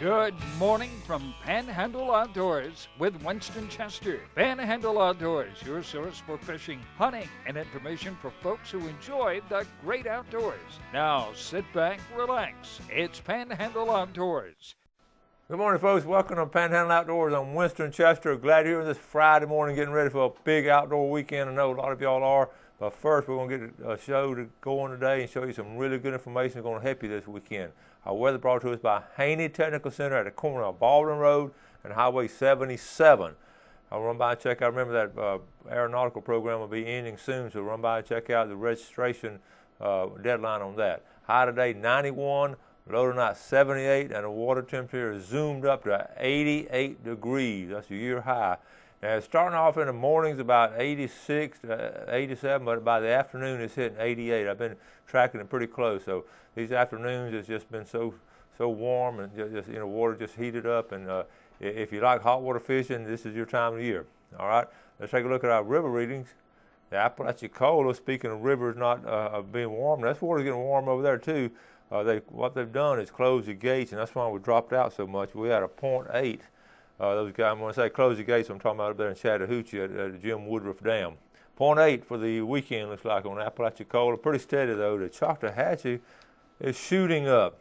Good morning from Panhandle Outdoors with Winston Chester. Panhandle Outdoors, your source for fishing, hunting, and information for folks who enjoy the great outdoors. Now sit back, relax. It's Panhandle Outdoors. Good morning, folks. Welcome to Panhandle Outdoors. I'm Winston Chester. Glad you're here this Friday morning getting ready for a big outdoor weekend. I know a lot of y'all are. But first, we're going to get a show to go on today and show you some really good information that's going to help you this weekend. Our weather brought to us by Haney Technical Center at the corner of Baldwin Road and Highway 77. I'll run by and check out. Remember that aeronautical program will be ending soon, so run by and check out the registration deadline on that. High today, 91. Low tonight, 78, and the water temperature is zoomed up to 88 degrees. That's a year high. Now, it's starting off in the mornings about 86 to 87, but by the afternoon it's hitting 88. I've been tracking it pretty close. So these afternoons it's just been so warm, and just water just heated up. And if you like hot water fishing, this is your time of year. All right, let's take a look at our river readings. The Apalachicola, speaking of rivers not being warm, that water's getting warm over there too. What they've done is close the gates, and that's why we dropped out so much. We had a 0.8. Those guys, when I say close the gates, I'm talking about up there in Chattahoochee at the Jim Woodruff Dam. 0.8 for the weekend, looks like, on Apalachicola. Pretty steady, though. The Chattahoochee is shooting up.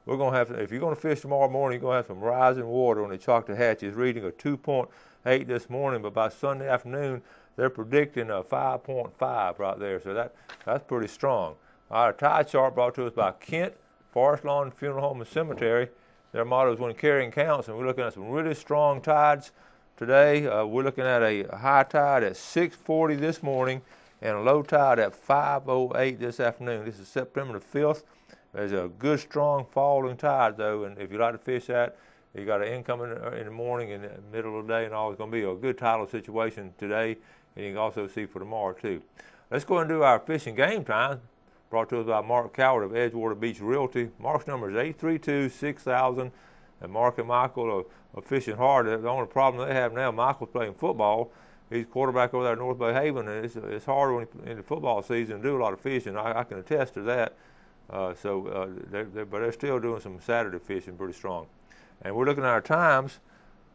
We're going to have to, if you're going to fish tomorrow morning, you're going to have some rising water on the Chattahoochee. It's reading a 2.8 this morning, but by Sunday afternoon, they're predicting a 5.5 right there. So that's pretty strong. Our tide chart brought to us by Kent Forest Lawn Funeral Home and Cemetery. Their motto is when carrying counts, and we're looking at some really strong tides today. We're looking at a high tide at 6:40 this morning and a low tide at 5:08 this afternoon. This is September the 5th. There's a good, strong falling tide, though, and if you like to fish that, you got an incoming in the morning and the middle of the day and all. It's going to be a good tidal situation today, and you can also see for tomorrow, too. Let's go and do our fishing game time. Brought to us by Mark Coward of Edgewater Beach Realty. Mark's number is 832-6000. And Mark and Michael are fishing hard. The only problem they have now, Michael's playing football. He's quarterback over there at North Bay Haven, and it's hard when in the football season to do a lot of fishing. I can attest to that. But they're still doing some Saturday fishing pretty strong. And we're looking at our times,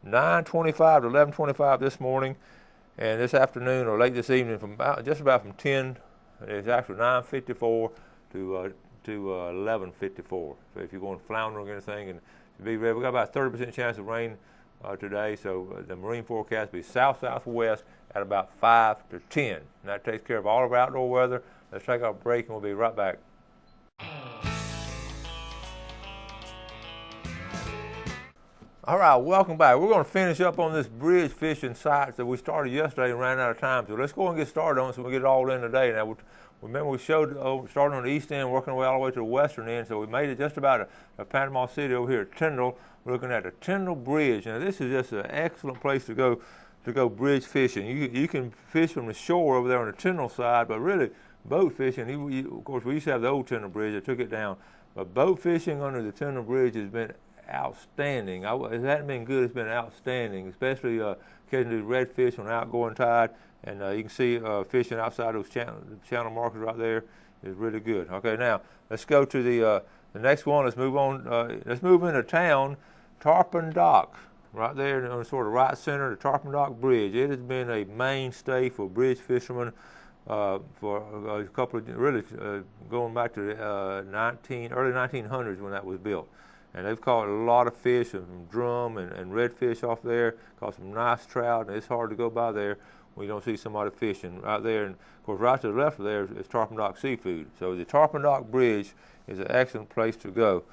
9:25 to 11:25 this morning, and this afternoon or late this evening from just about from 10. It's actually 9:54 to 11:54. So if you're going floundering or anything, and be ready, we got about 30% chance of rain today. So the marine forecast will be south-southwest at about 5 to 10. And that takes care of all of our outdoor weather. Let's take our break, and we'll be right back. All right, welcome back. We're going to finish up on this bridge fishing site that we started yesterday and ran out of time. So let's go and get started on it so we get it all in today. Now, remember we showed starting on the east end, working our way all the way to the western end. So we made it just about a Panama City over here at Tyndall. We're looking at the Tyndall Bridge. Now, this is just an excellent place to go bridge fishing. You can fish from the shore over there on the Tyndall side, but really boat fishing. Of course, we used to have the old Tyndall Bridge. I took it down. But boat fishing under the Tyndall Bridge has been outstanding. It hasn't been good, it's been outstanding, especially catching these redfish on the outgoing tide. And you can see fishing outside those channel markers right there is really good. Okay, now let's go to the next one. Let's move on. Let's move into town. Tarpon Dock, right there on the sort of right center of the Tarpon Dock Bridge. It has been a mainstay for bridge fishermen for a couple of, really going back to the early 1900s when that was built. And they've caught a lot of fish, some drum and redfish off there, caught some nice trout, and it's hard to go by there when you don't see somebody fishing right there. And of course, right to the left of there is Tarpon Dock Seafood. So the Tarpon Dock Bridge is an excellent place to go.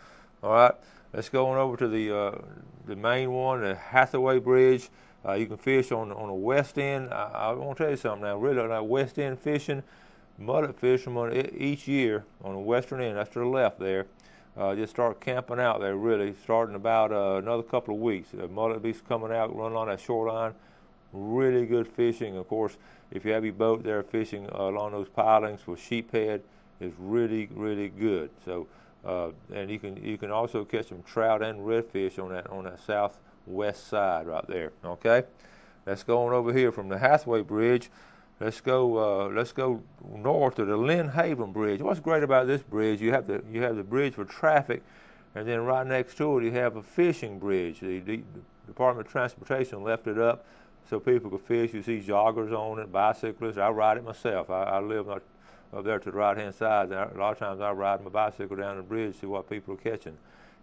All right, let's go on over to the main one, the Hathaway Bridge. You can fish on the west end. I want to tell you something now. Really, on that west end fishing, mullet fishermen each year on the western end, that's to the left there, just start camping out there, really, starting about another couple of weeks. Mullet will be coming out, running on that shoreline. Really good fishing. Of course, if you have your boat there fishing along those pilings for sheephead, is really, really good. So, and you can also catch some trout and redfish on that southwest side right there. Okay, let's go on over here from the Hathaway Bridge. Let's go north to the Lynn Haven Bridge. What's great about this bridge? You have the bridge for traffic, And then right next to it, you have a fishing bridge. The Department of Transportation left it up so people could fish. You see joggers on it, bicyclists. I ride it myself. I live up there to the right-hand side. A lot of times I ride my bicycle down the bridge to see what people are catching.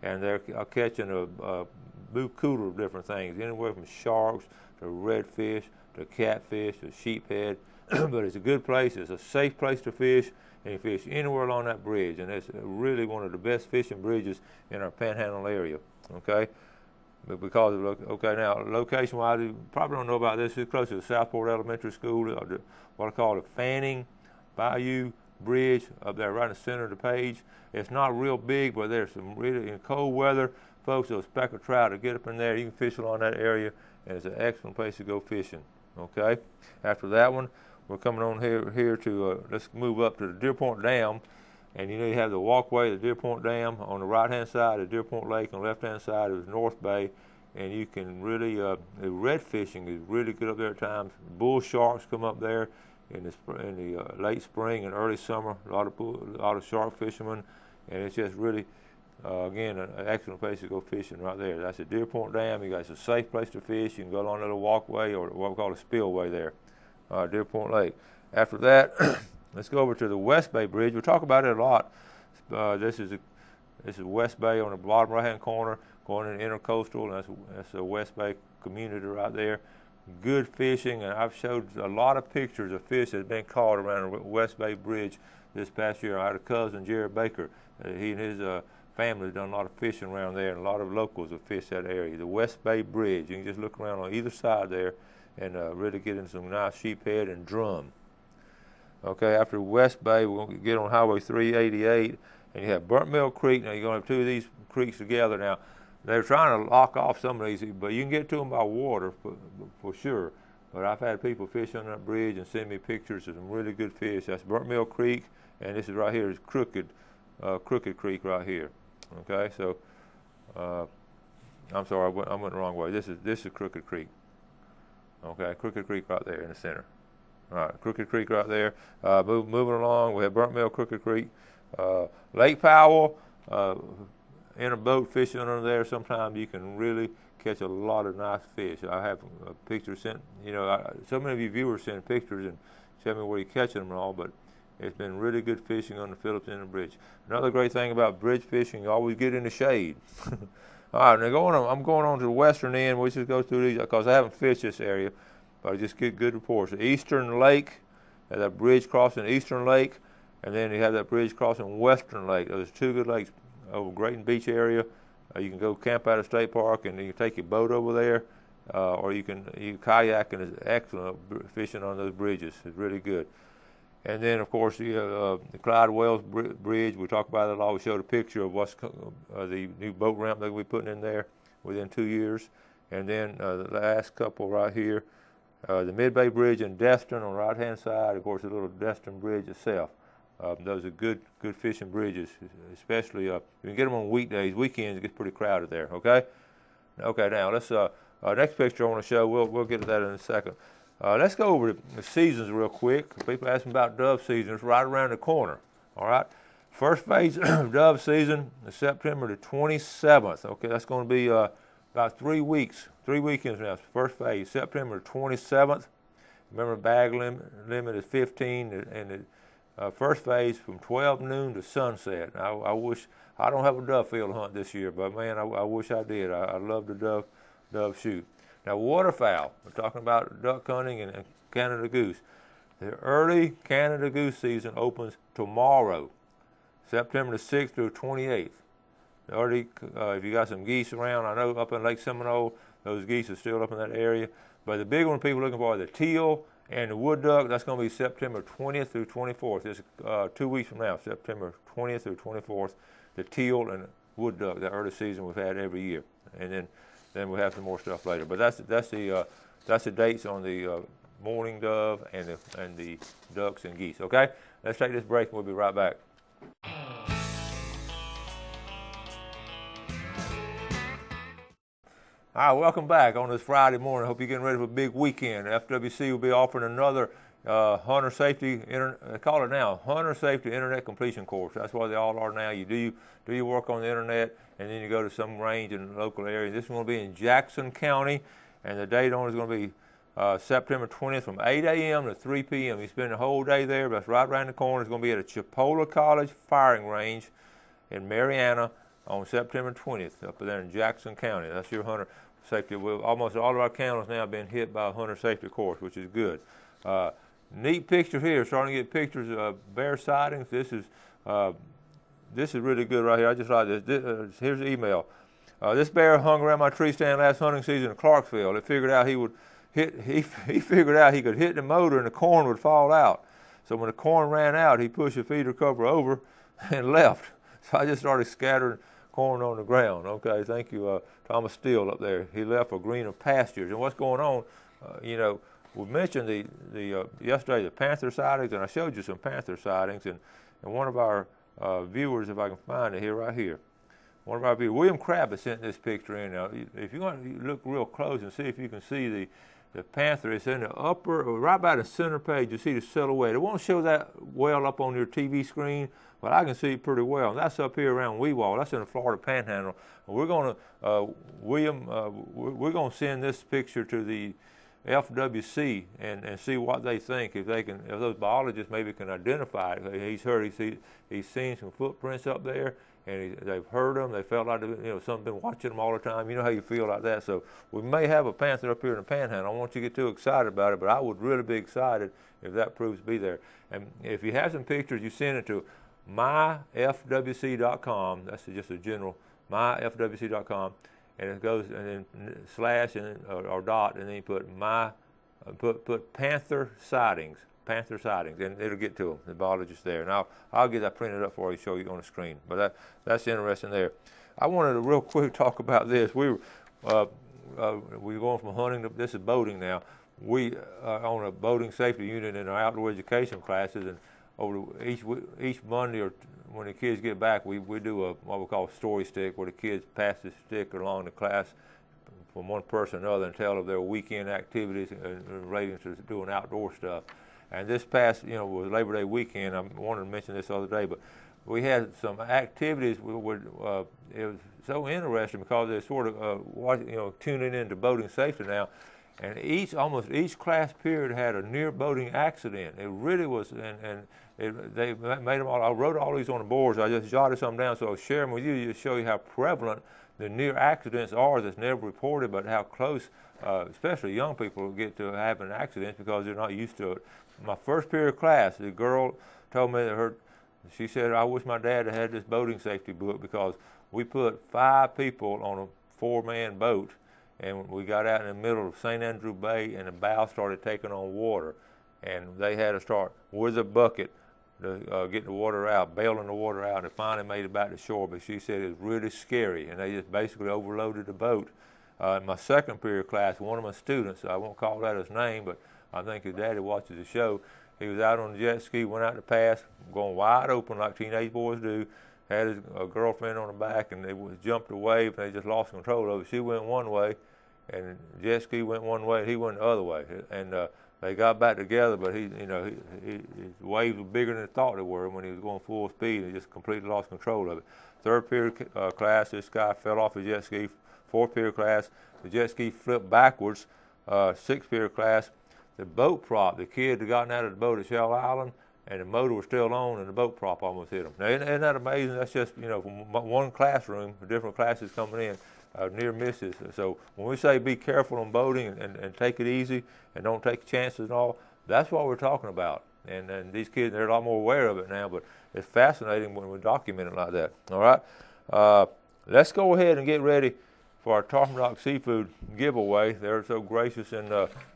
And they're catching a buku of different things, anywhere from sharks to redfish to catfish to sheephead. But it's a good place. It's a safe place to fish, and you fish anywhere along that bridge. And it's really one of the best fishing bridges in our Panhandle area. Okay. But because of, okay, now location-wise, you probably don't know about this. It's close to the Southport Elementary School, what I call the Fanning Bayou Bridge up there right in the center of the page. It's not real big, but there's some really, in cold weather, folks, those speckled trout to get up in there. You can fish along that area, and it's an excellent place to go fishing. Okay. After that one, we're coming on here to, let's move up to the Deer Point Dam. And you have the walkway, the Deer Point Dam, on the right-hand side of Deer Point Lake, on the left-hand side is North Bay, and you can really, the red fishing is really good up there at times. Bull sharks come up there in the late spring and early summer. A lot of shark fishermen, and it's just really, again, an excellent place to go fishing right there. That's the Deer Point Dam. It's a safe place to fish. You can go along a little walkway, or what we call a spillway there, Deer Point Lake. After that, let's go over to the West Bay Bridge. We talk about it a lot. This is West Bay on the bottom right-hand corner, going into Intercoastal, and that's the West Bay community right there. Good fishing, and I've showed a lot of pictures of fish that have been caught around the West Bay Bridge this past year. I had a cousin, Jared Baker. He and his family have done a lot of fishing around there, and a lot of locals have fished that area. The West Bay Bridge, you can just look around on either side there and really get in some nice sheephead and drum. Okay, after West Bay, we're going to get on Highway 388, and you have Burnt Mill Creek. Now, you're going to have two of these creeks together. Now, they're trying to lock off some of these, but you can get to them by water for sure. But I've had people fish on that bridge and send me pictures of some really good fish. That's Burnt Mill Creek, and this is right here is Crooked Creek right here. Okay, so I'm sorry, I went the wrong way. This is Crooked Creek. Okay, Crooked Creek right there in the center. All right, Crooked Creek right there. Moving along, we have Burnt Mill, Crooked Creek. Lake Powell, in a boat fishing under there, sometimes you can really catch a lot of nice fish. I have pictures sent, so many of you viewers send pictures and tell me where you're catching them and all, but it's been really good fishing on the Phillips End Bridge. Another great thing about bridge fishing, you always get in the shade. All right, now I'm going on to the western end. We'll just go through these because I haven't fished this area. But I just get good reports. The Eastern Lake, that bridge crossing Eastern Lake, and then you have that bridge crossing Western Lake. There's two good lakes over Grayton Beach area. You can go camp out at State Park, and you can take your boat over there, or you kayak, and it's excellent fishing on those bridges. It's really good. And then, of course, the Clyde Wells Bridge. We talk about it a lot. We showed a picture of what's the new boat ramp that we're putting in there within 2 years. And then the last couple right here. The Mid-Bay Bridge in Destin on the right-hand side, of course, the little Destin Bridge itself. Those are good fishing bridges, especially if you can get them on weekdays. Weekends, it gets pretty crowded there, okay? Okay, now, let's, next picture I want to show, we'll get to that in a second. Let's go over the seasons real quick. People ask me about dove season. It's right around the corner, all right? First phase of dove season is September the 27th, okay? That's going to be about 3 weeks. 3 weekends now. First phase, September 27th. Remember, bag limit is 15, and the first phase from 12 noon to sunset. I wish I don't have a dove field hunt this year, but man, I wish I did. I love the dove shoot. Now, waterfowl. We're talking about duck hunting and Canada goose. The early Canada goose season opens tomorrow, September the 6th through 28th. Already, if you got some geese around, I know up in Lake Seminole, those geese are still up in that area. But the big one people are looking for are the teal and the wood duck. That's going to be September 20th through 24th. It's 2 weeks from now, September 20th through 24th. The teal and wood duck, the early season we've had every year. And then we'll have some more stuff later. But that's the dates on the mourning dove and the ducks and geese. Okay, let's take this break and we'll be right back. All right, welcome back on this Friday morning. Hope you're getting ready for a big weekend. FWC will be offering another hunter safety, they call it now hunter safety internet completion course. That's what they all are now. You do your work on the internet, and then you go to some range in the local area. This is going to be in Jackson County, and the date on it is going to be September 20th from 8 a.m. to 3 p.m. You spend the whole day there, but it's right around the corner. It's going to be at a Chipola College firing range in Marianna on September 20th up there in Jackson County. That's your hunter safety. Almost all of our counties now have been hit by a hunter safety course, which is good. Neat picture here. Starting to get pictures of bear sightings. This is really good right here. I just like this. Here's the email. This bear hung around my tree stand last hunting season in Clarksville. It figured out he figured out he could hit the motor and the corn would fall out. So when the corn ran out, he pushed the feeder cover over and left. So I just started scattering corn on the ground. Okay, thank you, Thomas Steele up there. He left for greener pastures. And what's going on? We mentioned yesterday the panther sightings, and I showed you some panther sightings. And one of our viewers, if I can find it here, right here. One of our viewers, William Crabb, has sent this picture in. Now, if you want to look real close and see if you can see the panther, it's in the upper, or right by the center page. You see the silhouette. It won't show that well up on your TV screen, but I can see it pretty well. And that's up here around Weewall. That's in the Florida Panhandle. And we're going to, we're going to send this picture to the FWC and see what they think. If those biologists maybe can identify it. He's seen some footprints up there, and they've heard them. They felt like something's been watching them all the time. You know how you feel like that. So we may have a panther up here in the Panhandle. I don't want you to get too excited about it, but I would really be excited if that proves to be there. And if you have some pictures, you send it to myfwc.com. That's just a general myfwc.com, and it goes and then slash and or dot, and then you put put panther sightings, and it'll get to them. The biologist there, and I'll get that printed up for you, show you on the screen. But that's interesting there. I wanted to real quick talk about this. We're going from hunting to this is boating now. We own a boating safety unit in our outdoor education classes, and over each Monday or when the kids get back, we do what we call a story stick, where the kids pass the stick along the class from one person to another and tell of their weekend activities relating to doing outdoor stuff. And this past, was Labor Day weekend. I wanted to mention this the other day, but we had some activities. It was so interesting because they're sort of tuning into boating safety now. And almost each class period had a near boating accident. It really was, and they made them all. I wrote all these on the boards. I just jotted some down, so I'll share them with you to show you how prevalent the near accidents are that's never reported, but how close, especially young people, get to having accidents because they're not used to it. My first period class, the girl told me that she said, I wish my dad had this boating safety book because we put 5 people on a 4-man boat. And we got out in the middle of St. Andrew Bay, and the bow started taking on water. And they had to start with a bucket to get the water out, bailing the water out, and finally made it back to shore. But she said it was really scary, and they just basically overloaded the boat. In my second period class, one of my students, I won't call that his name, but I think his daddy watches the show. He was out on the jet ski, went out to pass, going wide open like teenage boys do. Had his girlfriend on the back, and they jumped a wave, and they just lost control of it. She went one way, and the jet ski went one way, and he went the other way. And they got back together, but his waves were bigger than they thought they were when he was going full speed. He just completely lost control of it. Third period class, this guy fell off his jet ski. Fourth period class, the jet ski flipped backwards. Sixth period class, the boat prop, the kid had gotten out of the boat at Shell Island, and the motor was still on, and the boat prop almost hit him. Now, isn't that amazing? That's just, from one classroom, different classes coming in. Near misses. So when we say be careful on boating and take it easy and don't take chances and all, that's what we're talking about. And these kids, they're a lot more aware of it now, but it's fascinating when we document it like that. All right? Let's go ahead and get ready for our Tarpon Rock Seafood giveaway. They're so gracious, and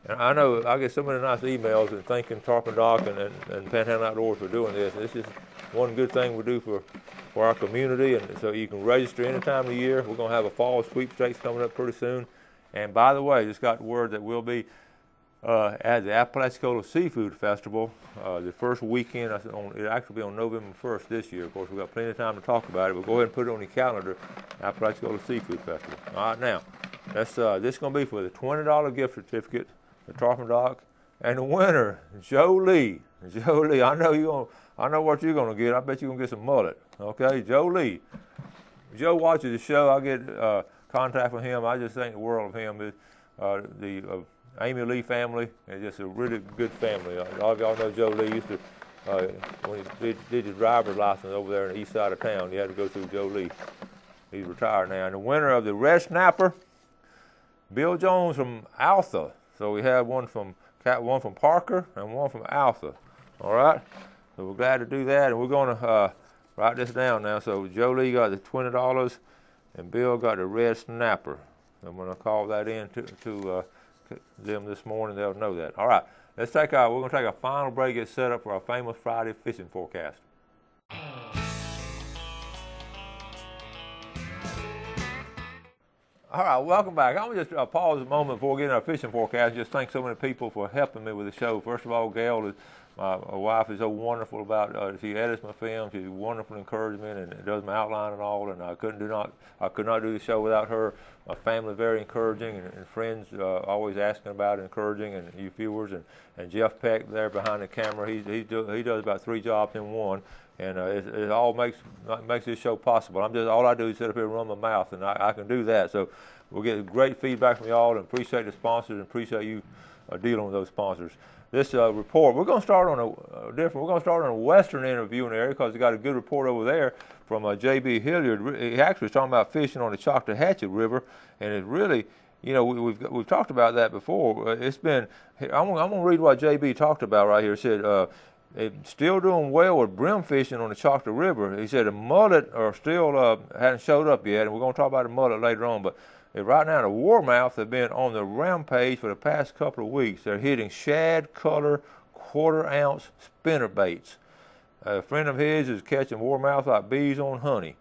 I know I get so many nice emails and thanking Tarpon Rock and Panhandle Outdoors for doing this. This is one good thing we do for our community, and so you can register any time of the year. We're going to have a fall sweepstakes coming up pretty soon. And by the way, just got word that we'll be at the Apalachicola Seafood Festival the first weekend. It'll actually be on November 1st this year. Of course, we've got plenty of time to talk about it, but go ahead and put it on your calendar, Apalachicola Seafood Festival. All right, now, this is going to be for the $20 gift certificate to Tarpon Dock And the winner, Joe Lee. Joe Lee, I know what you're gonna get. I bet you're gonna get some mullet. Okay, Joe Lee. Joe watches the show. I get contact with him. I just think the world of him. The Amy Lee family is just a really good family. A lot of y'all know Joe Lee used to, when he did his driver's license over there in the east side of town, you had to go through Joe Lee. He's retired now. And the winner of the red snapper, Bill Jones from Alpha. So we have one from Parker and one from Alpha. All right. So we're glad to do that, and we're going to write this down now. So Joe Lee got the $20, and Bill got the red snapper. I'm going to call that in to them this morning. They'll know that. All right. We're going to take a final break, get set up for our famous Friday fishing forecast. All right, welcome back. I'm going to just pause a moment before getting our fishing forecast. Just thank so many people for helping me with the show. First of all, Gail, my wife, is so wonderful about. She edits my film. She's wonderful encouragement and does my outline and all. And I could not do the show without her. My family is very encouraging, and friends always asking about it, encouraging, and you viewers and Jeff Peck there behind the camera. He does about 3 jobs in one. And it all makes this show possible. All I do is sit up here and run my mouth, and I can do that. So we'll get great feedback from y'all, and appreciate the sponsors, and appreciate you dealing with those sponsors. This report, we're going to start on a western interviewing area because we got a good report over there from J.B. Hilliard. He actually was talking about fishing on the Choctawhatchee River, and it really, we've talked about that before. It's been. I'm going to read what J.B. talked about right here. It said. They're still doing well with brim fishing on the Choctaw River. He said the mullet are still hadn't showed up yet, and we're going to talk about the mullet later on. But right now the warmouth have been on the rampage for the past couple of weeks. They're hitting shad color, quarter-ounce spinner baits. A friend of his is catching warmouth like bees on honey.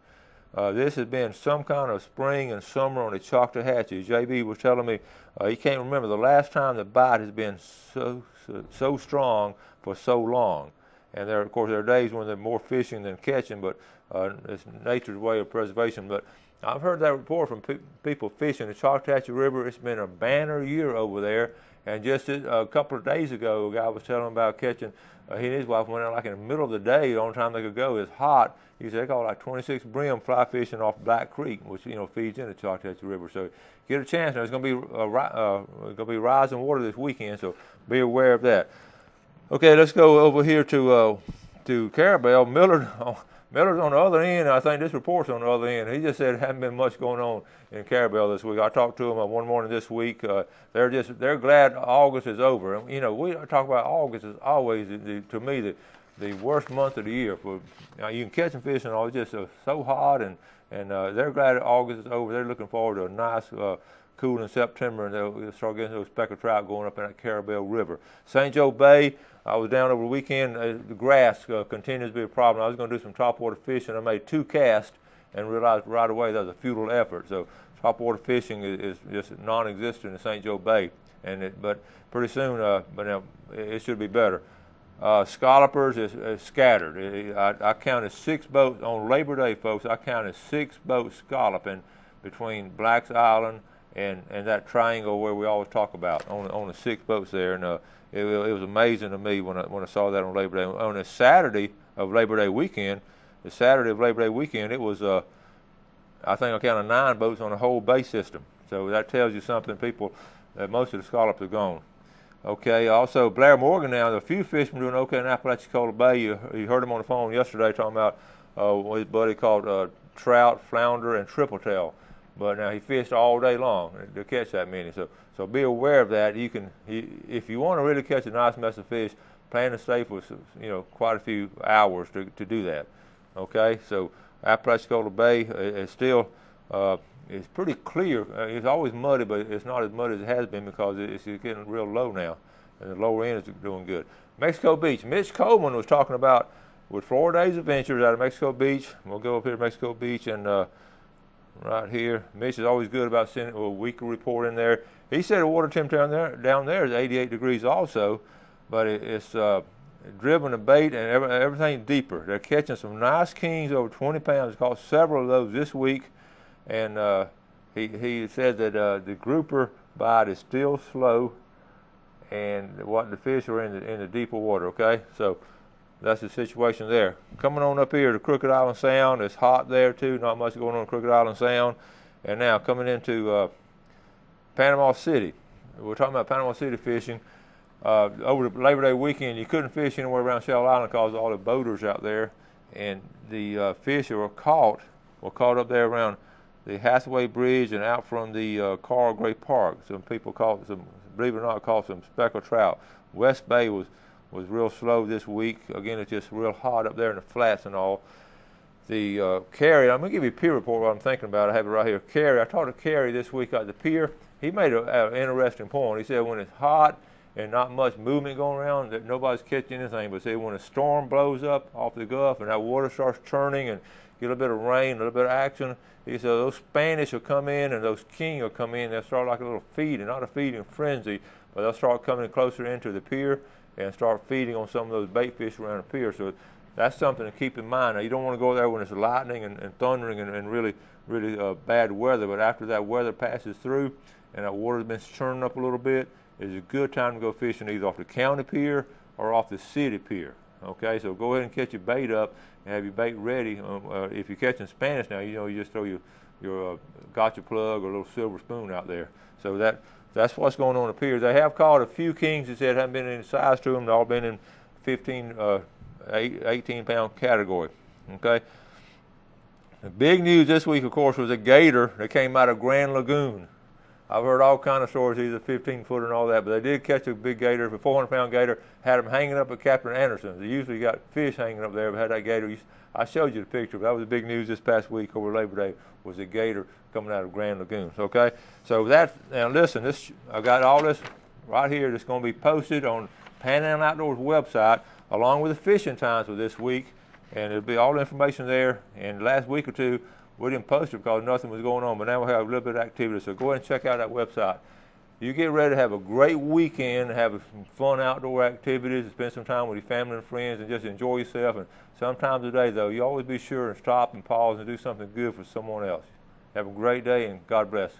This has been some kind of spring and summer on the Choctawhatchee. JB was telling me he can't remember the last time the bite has been so strong for so long. And there are days when they're more fishing than catching, but it's nature's way of preservation. But I've heard that report from people fishing the Choctawhatchee River. It's been a banner year over there. And just a couple of days ago, a guy was telling him about catching. He and his wife went out like in the middle of the day. The only time they could go is hot. He said they caught like 26 brim fly fishing off Black Creek, which feeds into the Choctawhatchee River. So get a chance. There's going to be rising water this weekend, so be aware of that. Okay, let's go over here to Carabel. Miller's on the other end. I think this report's on the other end. He just said there hadn't been much going on in Carabel this week. I talked to him one morning this week. They're glad August is over. And, we talk about August is always to me the worst month of the year. You can catch some fish and all. It's just so hot, and they're glad August is over. They're looking forward to a nice cool in September, and they'll start getting those speckled trout going up in that Carabel River. St. Joe Bay, I was down over the weekend. The grass continues to be a problem. I was going to do some topwater fishing. I made 2 casts and realized right away that was a futile effort. So topwater fishing is just non-existent in St. Joe Bay. But pretty soon, it should be better. Scallopers is scattered. I counted 6 boats on Labor Day, folks. I counted 6 boats scalloping between Black's Island and that triangle where we always talk about on the 6 boats there. And it was amazing to me when I saw that on Labor Day. On the Saturday of Labor Day weekend, it was I think I counted 9 boats on the whole bay system. So that tells you something, people, that most of the scallops are gone. Okay, also Blair Morgan now, there are a few fishermen doing okay in Apalachicola Bay. You heard him on the phone yesterday talking about his buddy called trout, flounder, and tripletail. But now he fished all day long to catch that many. So be aware of that. If you want to really catch a nice mess of fish, plan to stay for quite a few hours to do that. Okay, so Apalachicola Bay is still it's pretty clear. It's always muddy, but it's not as muddy as it has been because it's getting real low now, and the lower end is doing good. Mexico Beach. Mitch Coleman was talking about with Florida Days Adventures out of Mexico Beach. We'll go up here to Mexico Beach and right here. Mitch is always good about sending a weekly report in there. He said the water temperature down there is 88 degrees also, but it's driven the bait and everything deeper. They're catching some nice kings over 20 pounds. Caught several of those this week, and he said that the grouper bite is still slow, and what the fish are in the deeper water. Okay, so that's the situation there. Coming on up here to Crooked Island Sound, it's hot there too. Not much going on Crooked Island Sound, and now coming into Panama City. We're talking about Panama City fishing. Over the Labor Day weekend, you couldn't fish anywhere around Shell Island because of all the boaters out there, and the fish that were caught up there around the Hathaway Bridge and out from the Carl Gray Park. Some people caught some, believe it or not, caught some speckled trout. West Bay was real slow this week. Again, it's just real hot up there in the flats and all. The Carey, I'm going to give you a pier report what I'm thinking about. I have it right here. Carey, I talked to Carey this week at the pier. He made an interesting point. He said when it's hot and not much movement going around, that nobody's catching anything, but say when a storm blows up off the Gulf and that water starts churning and get a little bit of rain, a little bit of action, he said those Spanish will come in and those king will come in. They'll start like a little feeding, not a feeding frenzy, but they'll start coming closer into the pier and start feeding on some of those bait fish around the pier. So that's something to keep in mind. Now, you don't want to go there when it's lightning and thundering and really bad weather, but after that weather passes through and that water's been churning up a little bit, it's a good time to go fishing either off the county pier or off the city pier. Okay, so go ahead and catch your bait up and have your bait ready. If you're catching Spanish now, you just throw your gotcha plug or a little silver spoon out there. So that's what's going on at the piers. They have caught a few kings that said haven't been any size to them. They've all been in 15, 18-pound category. Okay. The big news this week, of course, was a gator that came out of Grand Lagoon. I've heard all kind of stories, either 15-foot and all that, but they did catch a big gator, a 400-pound gator, had them hanging up at Captain Anderson's. They usually got fish hanging up there, but had that gator. I showed you the picture, but that was the big news this past week over Labor Day, was a gator coming out of Grand Lagoon. Okay, so now listen, I got all this right here that's going to be posted on Panhandle Outdoors website, along with the fishing times for this week, and it'll be all the information there. And the last week or two, we didn't post it because nothing was going on, but now we have a little bit of activity, so go ahead and check out that website. You get ready to have a great weekend, have some fun outdoor activities, spend some time with your family and friends, and just enjoy yourself. And sometimes today, though, you always be sure and stop and pause and do something good for someone else. Have a great day, and God bless.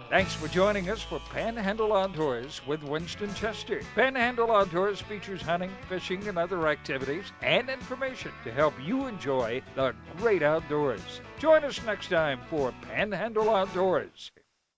Thanks for joining us for Panhandle Outdoors with Winston Chester. Panhandle Outdoors features hunting, fishing, and other activities and information to help you enjoy the great outdoors. Join us next time for Panhandle Outdoors.